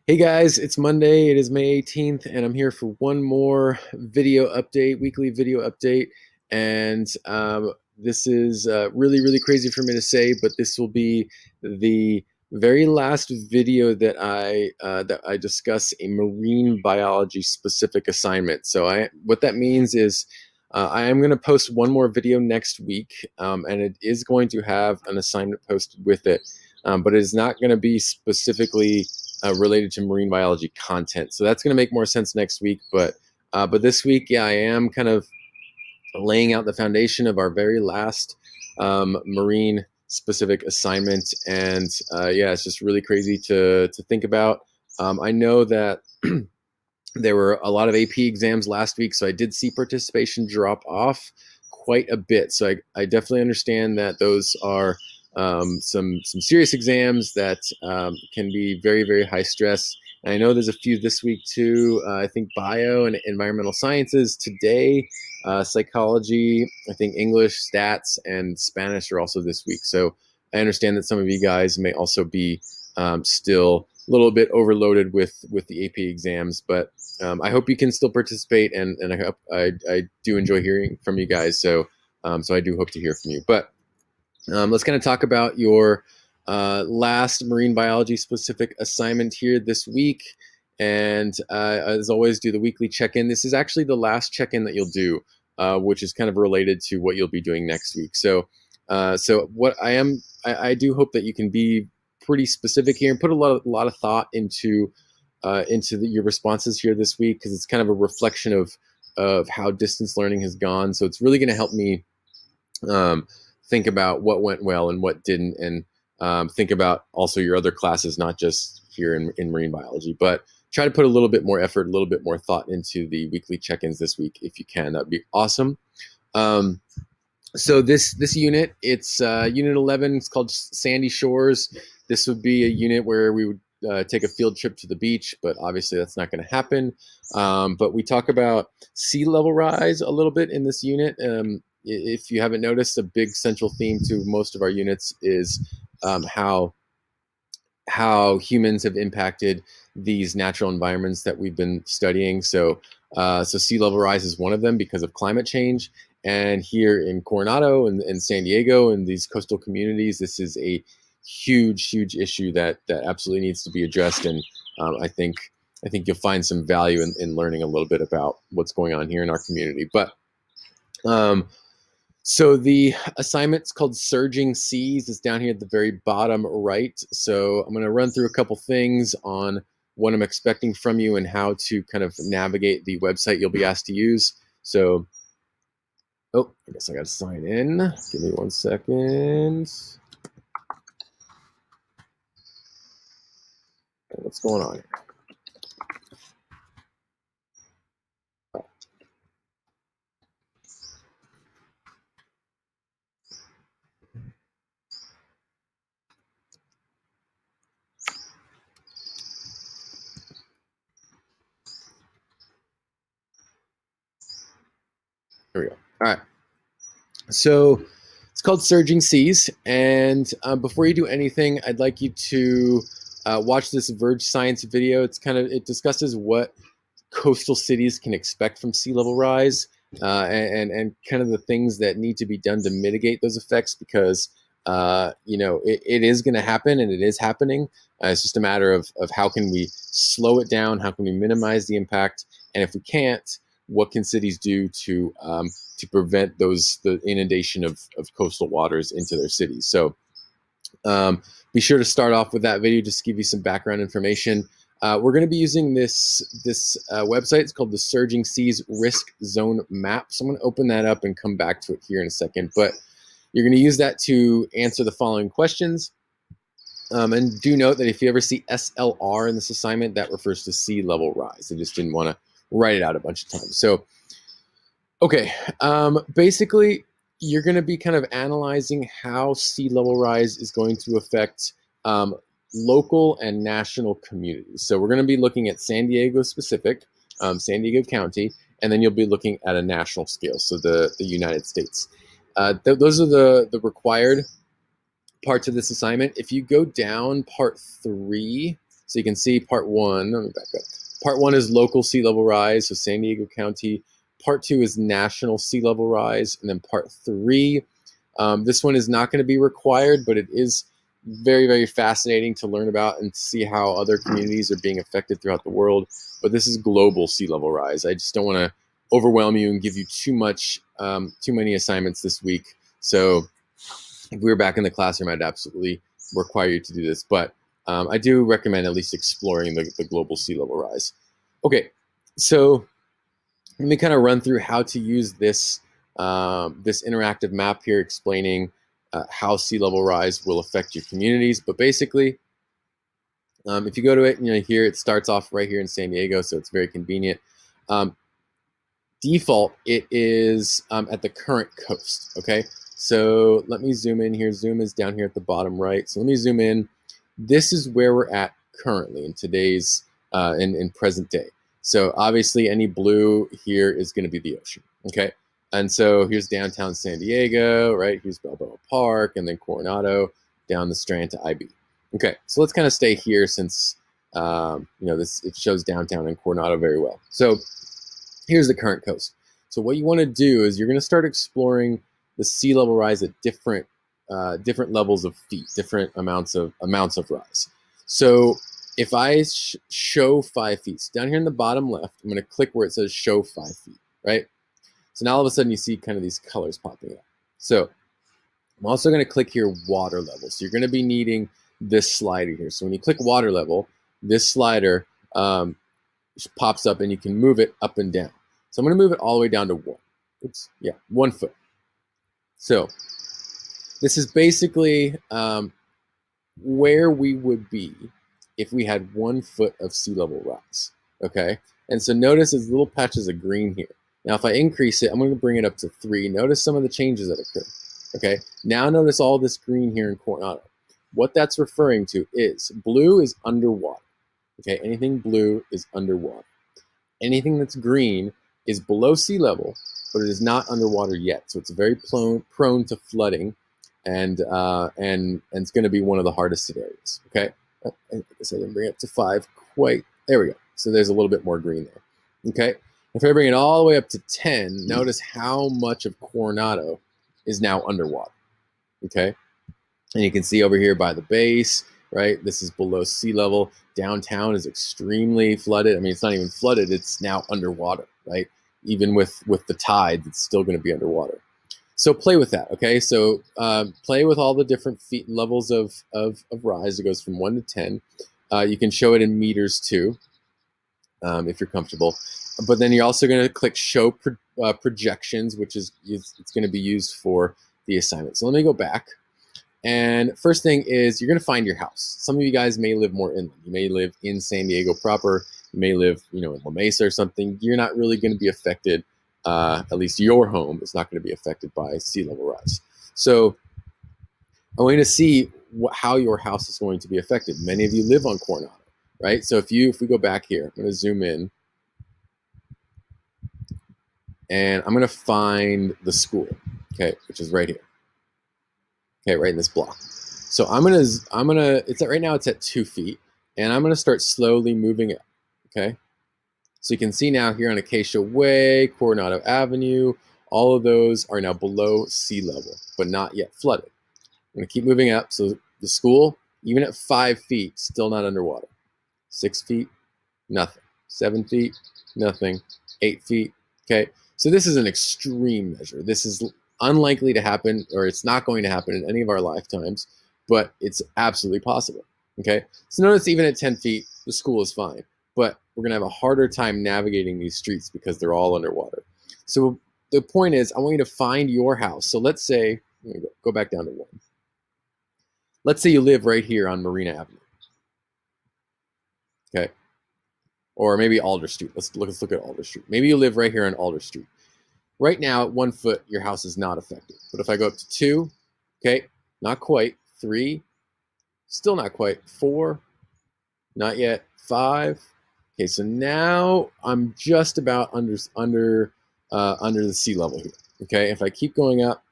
Hey guys, it's Monday. It is May 18th, and I'm here for one more video update, weekly video update. And this is really, really crazy for me to say, but this will be the very last video that I discuss a marine biology specific assignment. So what that means is I am going to post one more video next week, and it is going to have an assignment posted with it, but it is not going to be specifically related to marine biology content. So that's going to make more sense next week. But this week, yeah, I am kind of laying out the foundation of our very last marine specific assignment, and yeah, it's just really crazy to think about. I know that there were a lot of AP exams last week, so I did see participation drop off quite a bit. So I definitely understand that those are some serious exams that can be very, very high stress. And I know there's a few this week too. I think bio and environmental sciences today, psychology, I think English, stats, and Spanish are also this week. So I understand that some of you guys may also be still a little bit overloaded with the AP exams, but I hope you can still participate, and I hope I do enjoy hearing from you guys. So I do hope to hear from you. But let's kind of talk about your last marine biology specific assignment here this week. And as always, do the weekly check-in. This is actually the last check-in that you'll do, which is kind of related to what you'll be doing next week. So what I do hope that you can be pretty specific here and put a lot of thought into your responses here this week, because it's kind of a reflection of how distance learning has gone. So it's really going to help me think about what went well and what didn't, and think about also your other classes, not just here in marine biology, but try to put a little bit more effort, a little bit more thought into the weekly check-ins this week if you can. That'd be awesome. So this unit, it's unit 11. It's called Sandy Shores. This would be a unit where we would take a field trip to the beach, but obviously that's not going to happen. But we talk about sea level rise a little bit in this unit. If you haven't noticed, a big central theme to most of our units is how humans have impacted these natural environments that we've been studying. So sea level rise is one of them because of climate change. And here in Coronado and San Diego and these coastal communities, this is a huge issue that absolutely needs to be addressed. And I think you'll find some value in learning a little bit about what's going on here in our community. But so the assignment's called Surging Seas. It's down here at the very bottom right. So I'm going to run through a couple things on what I'm expecting from you and how to kind of navigate the website you'll be asked to use. So, oh, I guess I got to sign in. Give me 1 second. What's going on here? Here we go. All right. So it's called Surging Seas. And before you do anything, I'd like you to watch this Verge Science video. It discusses what coastal cities can expect from sea level rise, and kind of the things that need to be done to mitigate those effects, because it is going to happen, and it is happening. It's just a matter of how can we slow it down, how can we minimize the impact, and if we can't, what can cities do to prevent the inundation of coastal waters into their cities. So be sure to start off with that video just to give you some background information. We're going to be using this website. It's called the Surging Seas Risk Zone Map. So I'm going to open that up and come back to it here in a second. But you're going to use that to answer the following questions. And do note that if you ever see SLR in this assignment, that refers to sea level rise. I just didn't want to write it out a bunch of times. So, okay, basically, you're going to be kind of analyzing how sea level rise is going to affect local and national communities. So we're going to be looking at San Diego specific, San Diego County, and then you'll be looking at a national scale, so the United States. Those are the required parts of this assignment. If you go down part 3, So you can see part one, let me back up. Part one is local sea level rise, so San Diego County. Part two is national sea level rise. And then part three, this one is not going to be required, but it is very, very fascinating to learn about and to see how other communities are being affected throughout the world. But this is global sea level rise. I just don't want to overwhelm you and give you too many assignments this week. So if we were back in the classroom, I'd absolutely require you to do this. But I do recommend at least exploring the global sea level rise. Okay, so let me kind of run through how to use this this interactive map here, explaining how sea level rise will affect your communities. But basically, if you go to it, here it starts off right here in San Diego, so it's very convenient. Default, it is at the current coast. Okay, so let me zoom in here. Zoom is down here at the bottom right. So let me zoom in. This is where we're at currently in today's in present day. So obviously any blue here is going to be the ocean. Okay, and so here's downtown San Diego, right? Here's Balboa Park, and then Coronado down the Strand to IB. Okay, so let's kind of stay here since this it shows downtown and Coronado very well. So here's the current coast. So what you want to do is you're going to start exploring the sea level rise at different levels of feet, different amounts of rise. So if I show 5 feet, so down here in the bottom left, I'm going to click where it says show 5 feet, right? So now all of a sudden you see kind of these colors popping up. So I'm also going to click here water level. So you're going to be needing this slider here. So when you click water level, this slider pops up and you can move it up and down. So I'm going to move it all the way down to 1. Oops, yeah, 1 foot. So this is basically where we would be if we had 1 foot of sea level rise. Okay, and so notice there's little patches of green here. Now if I increase it, I'm going to bring it up to 3. Notice some of the changes that occur. Okay, now notice all this green here in Coronado. What that's referring to is blue is underwater. Okay, anything blue is underwater. Anything that's green is below sea level, but it is not underwater yet. So it's very prone to flooding, and it's going to be one of the hardest areas. Okay, I guess I didn't bring it up to 5 quite. There we go. So there's a little bit more green there. Okay, if I bring it all the way up to 10, notice how much of Coronado is now underwater. Okay, and you can see over here by the base, right? This is below sea level. Downtown is extremely flooded. I mean, it's not even flooded. It's now underwater, right? Even with the tide, it's still going to be underwater. So play with that, okay? So play with all the different levels of rise. It goes from 1 to 10. You can show it in meters too, if you're comfortable. But then you're also going to click show projections, which is it's going to be used for the assignment. So let me go back. And first thing is you're going to find your house. Some of you guys may live more inland. You may live in San Diego proper. You may live, in La Mesa or something. You're not really going to be affected. At least your home is not going to be affected by sea level rise. So I want you to see how your house is going to be affected. Many of you live on Coronado, right? So if we go back here, I'm going to zoom in. And I'm going to find the school, okay, which is right here. Okay, right in this block. So I'm gonna it's right now it's at 2 feet, and I'm gonna start slowly moving it. Okay, so you can see now here on Acacia Way, Coronado Avenue, all of those are now below sea level, but not yet flooded. I'm gonna keep moving up. So the school, even at 5 feet, still not underwater. 6 feet, nothing. 7 feet, nothing. 8 feet. Okay, so this is an extreme measure. This is unlikely to happen, or it's not going to happen in any of our lifetimes, but it's absolutely possible. Okay, so notice even at 10 feet, the school is fine, but we're going to have a harder time navigating these streets because they're all underwater. So the point is, I want you to find your house. So let's say, go back down to 1. Let's say you live right here on Marina Avenue. Okay, or maybe Alder Street. Let's look at Alder Street. Maybe you live right here on Alder Street. Right now, at 1 foot, your house is not affected. But if I go up to 2, okay, not quite. 3, still not quite. 4, not yet. 5. Okay, so now I'm just about under the sea level here. Okay, if I keep going up,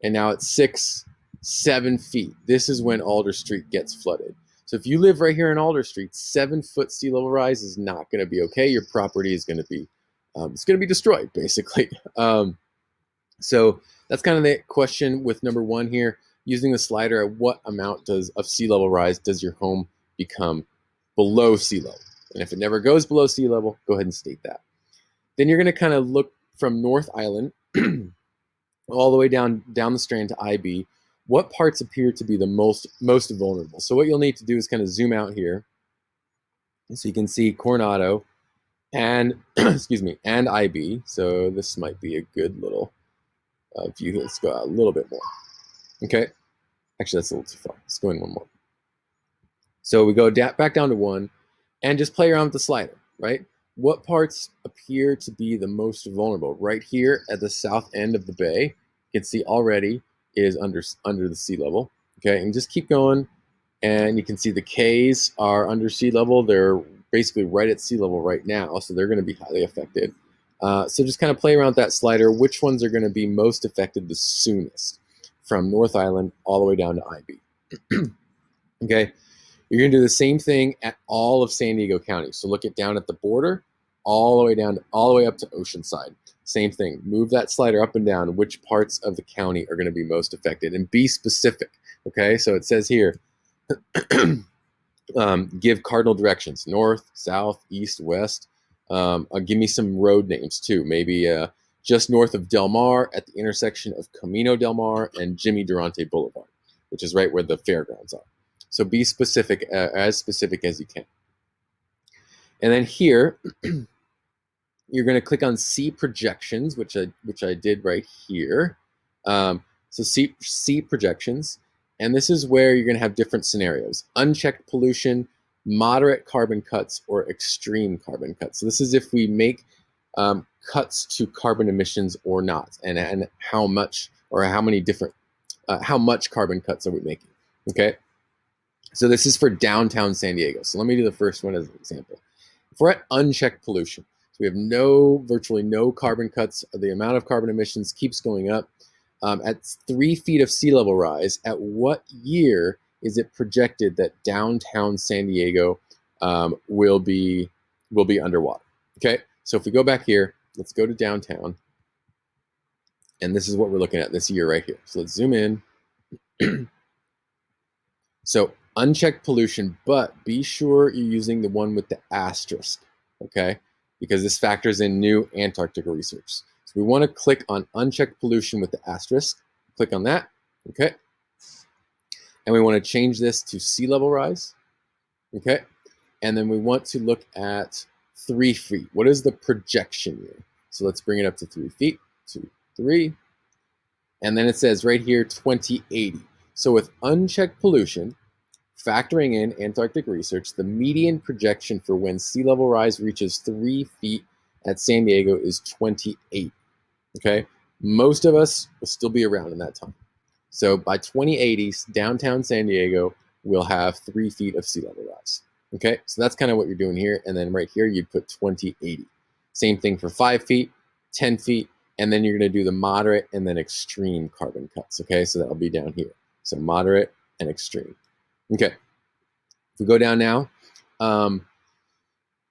and now it's 6, 7 feet. This is when Alder Street gets flooded. So if you live right here in Alder Street, 7-foot sea level rise is not going to be okay. Your property is going to be it's going to be destroyed, basically. So that's kind of the question with number one here. Using the slider, at what amount of sea level rise does your home become below sea level? And if it never goes below sea level, go ahead and state that. Then you're going to kind of look from North Island all the way down the strand to IB. What parts appear to be the most vulnerable? So what you'll need to do is kind of zoom out here, so you can see Coronado and excuse me, and IB. So this might be a good little view. Let's go out a little bit more. Okay, actually that's a little too far. Let's go in one more. So we go back down to 1, and just play around with the slider. Right, what parts appear to be the most vulnerable? Right here at the south end of the bay, you can see already is under the sea level. Okay, and just keep going, and you can see the K's are under sea level. They're basically right at sea level right now, so they're going to be highly affected. So just kind of play around with that slider. Which ones are going to be most affected the soonest, from North Island all the way down to IB? Okay, you're going to do the same thing at all of San Diego County. So look down at the border, all the way down, all the way up to Oceanside. Same thing. Move that slider up and down. Which parts of the county are going to be most affected, and be specific. Okay, so it says here, give cardinal directions: north, south, east, west. Give me some road names too. Maybe just north of Del Mar at the intersection of Camino Del Mar and Jimmy Durante Boulevard, which is right where the fairgrounds are. So be specific, as specific as you can. And then here, you're going to click on See Projections, which I did right here. So see Projections. And this is where you're going to have different scenarios: unchecked pollution, moderate carbon cuts, or extreme carbon cuts. So this is if we make cuts to carbon emissions or not, and how much, or how many different, how much carbon cuts are we making? Okay. So this is for downtown San Diego. So let me do the first one as an example. If we're at unchecked pollution, so we have virtually no carbon cuts, the amount of carbon emissions keeps going up. At 3 feet of sea level rise, at what year is it projected that downtown San Diego will be underwater? Okay, so if we go back here, let's go to downtown, and this is what we're looking at this year right here. So let's zoom in. So unchecked pollution, but be sure you're using the one with the asterisk, okay? Because this factors in new Antarctica research. So we want to click on unchecked pollution with the asterisk. Click on that, okay? And we want to change this to sea level rise, okay? And then we want to look at 3 feet. What is the projection year? So let's bring it up to 3 feet, 2, 3. And then it says right here, 2080. So with unchecked pollution, factoring in Antarctic research, the median projection for when sea level rise reaches 3 feet at San Diego is 28. Okay, most of us will still be around in that time. So by 2080, downtown San Diego will have 3 feet of sea level rise. Okay, so that's kind of what you're doing here. And then right here, you'd put 2080. Same thing for 5 feet, 10 feet, and then you're going to do the moderate and then extreme carbon cuts. Okay, so that'll be down here. So moderate and extreme. Okay, if we go down now,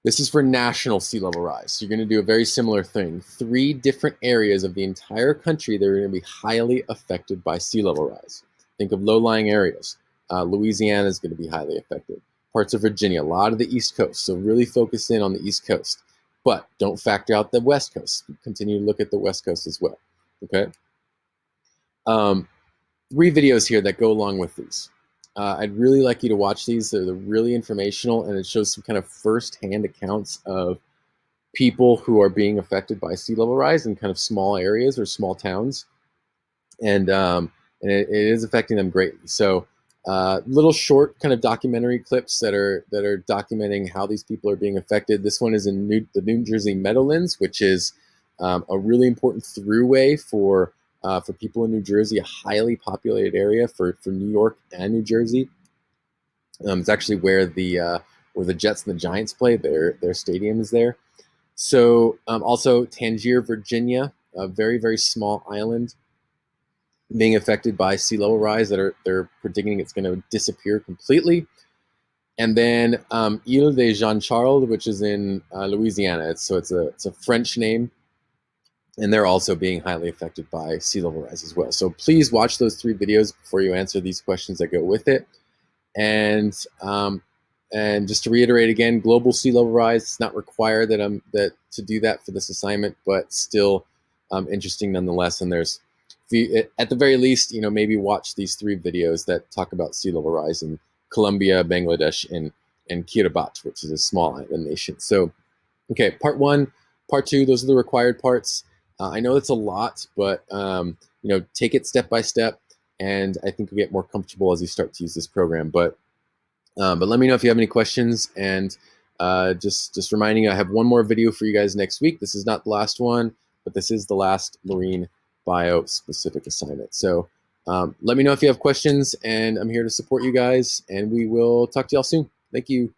this is for national sea level rise. So you're going to do a very similar thing. 3 different areas of the entire country that are going to be highly affected by sea level rise. Think of low-lying areas. Louisiana is going to be highly affected. Parts of Virginia, a lot of the East Coast. So really focus in on the East Coast. But don't factor out the West Coast. Continue to look at the West Coast as well. Okay? 3 videos here that go along with these. I'd really like you to watch these. They're really informational, and it shows some kind of first-hand accounts of people who are being affected by sea level rise in kind of small areas or small towns, and it is affecting them greatly. So, little short kind of documentary clips that are documenting how these people are being affected. This one is in the New Jersey Meadowlands, which is a really important throughway for people in New Jersey, a highly populated area for New York and New Jersey. It's actually where the Jets and the Giants play. Their stadium is there. So also Tangier, Virginia, a very, very small island being affected by sea level rise that they're predicting it's going to disappear completely. And then Ile de Jean Charles, which is in Louisiana. It's a French name, and they're also being highly affected by sea level rise as well. So please watch those 3 videos before you answer these questions that go with it. And just to reiterate again, global sea level rise. It's not required that to do that for this assignment, but still interesting nonetheless. And there's, at the very least, maybe watch these 3 videos that talk about sea level rise in Colombia, Bangladesh, and Kiribati, which is a small island nation. So, okay, part 1, part 2. Those are the required parts. I know it's a lot, but take it step by step, and I think you'll get more comfortable as you start to use this program. But let me know if you have any questions, and just reminding you, I have one more video for you guys next week. This is not the last one, but this is the last marine bio specific assignment. So let me know if you have questions, and I'm here to support you guys, and we will talk to y'all soon. Thank you.